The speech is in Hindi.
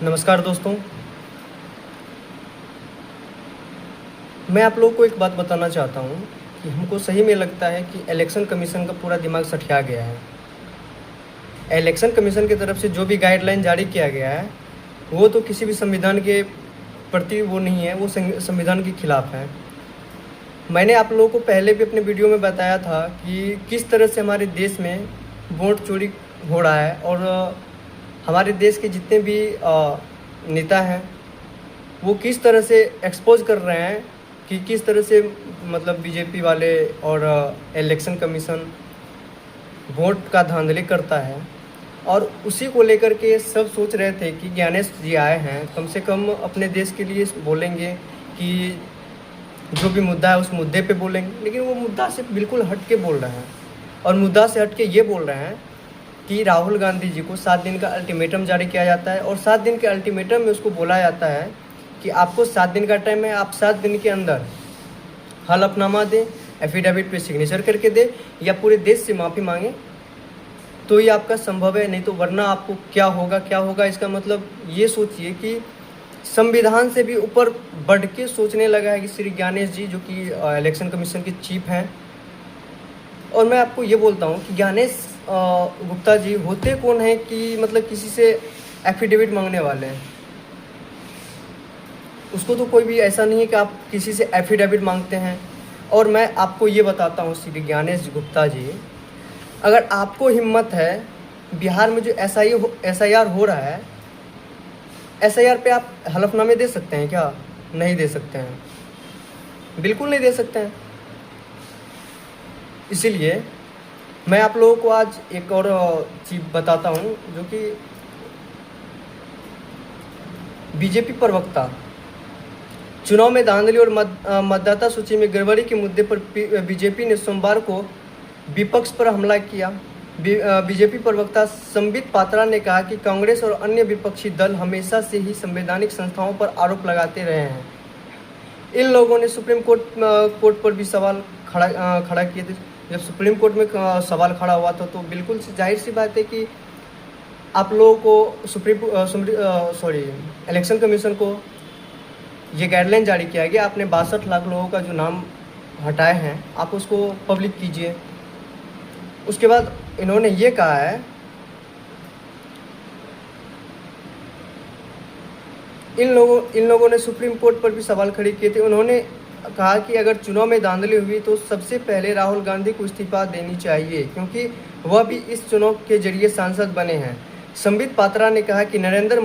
नमस्कार दोस्तों। मैं आप लोगों को एक बात बताना चाहता हूँ कि हमको सही में लगता है कि इलेक्शन कमीशन का पूरा दिमाग सठिया गया है। इलेक्शन कमीशन की तरफ से जो भी गाइडलाइन जारी किया गया है वो तो किसी भी संविधान के प्रति वो नहीं है, वो संविधान के खिलाफ है। मैंने आप लोगों को पहले भी अपने वीडियो में बताया था कि किस तरह से हमारे देश में वोट चोरी हो रहा है और हमारे देश के जितने भी नेता हैं वो किस तरह से एक्सपोज कर रहे हैं कि किस तरह से मतलब बीजेपी वाले और इलेक्शन कमीशन वोट का धांधली करता है। और उसी को लेकर के सब सोच रहे थे कि ज्ञानेश जी आए हैं, कम से कम अपने देश के लिए बोलेंगे कि जो भी मुद्दा है उस मुद्दे पे बोलेंगे, लेकिन वो मुद्दा से बिल्कुल हट के बोल रहे हैं। और मुद्दा से हट के ये बोल रहे हैं कि राहुल गांधी जी को 7 दिन का अल्टीमेटम जारी किया जाता है और 7 दिन के अल्टीमेटम में उसको बोला जाता है कि आपको 7 दिन का टाइम है, आप 7 दिन के अंदर हलफनामा दें, एफिडेविट पे सिग्नेचर करके दे या पूरे देश से माफ़ी मांगे तो ये आपका संभव है, नहीं तो वरना आपको क्या होगा। इसका मतलब ये सोचिए कि संविधान से भी ऊपर बढ़ के सोचने लगा है कि श्री ज्ञानेश जी जो कि इलेक्शन कमीशन के चीफ हैं। और मैं आपको ये बोलता हूँ कि ज्ञानेश गुप्ता जी होते कौन हैं कि मतलब किसी से एफिडेविट मांगने वाले हैं। उसको तो कोई भी ऐसा नहीं है कि आप किसी से एफिडेविट मांगते हैं। और मैं आपको ये बताता हूँ श्री ज्ञानेश गुप्ता जी, अगर आपको हिम्मत है, बिहार में जो SIR हो रहा है, SIR पे आप हलफनामे दे सकते हैं क्या? नहीं दे सकते हैं, बिल्कुल नहीं दे सकते हैं। इसीलिए मैं आप लोगों को आज एक और चीज़ बताता हूँ जो कि बीजेपी प्रवक्ता चुनाव में धांधली और मतदाता सूची में गड़बड़ी के मुद्दे पर बीजेपी ने सोमवार को विपक्ष पर हमला किया। बीजेपी प्रवक्ता संबित पात्रा ने कहा कि कांग्रेस और अन्य विपक्षी दल हमेशा से ही संवैधानिक संस्थाओं पर आरोप लगाते रहे हैं। इन लोगों ने सुप्रीम कोर्ट पर भी सवाल खड़ा किए थे। जब सुप्रीम कोर्ट में सवाल खड़ा हुआ था तो बिल्कुल जाहिर सी बात है कि आप लोगों को इलेक्शन कमीशन को ये गाइडलाइन जारी किया गया, आपने 62 लाख लोगों का जो नाम हटाए हैं आप उसको पब्लिक कीजिए। उसके बाद इन्होंने ये कहा है, इन लोगों ने सुप्रीम कोर्ट पर भी सवाल खड़े किए थे। उन्होंने कहा कि अगर चुनाव में धांधली हुई तो सबसे पहले राहुल गांधी को इस्तीफा देनी चाहिए क्योंकि वह भी इस चुनाव के जरिए सांसद बने हैं। संबित पात्रा ने कहा कि नरेंद्र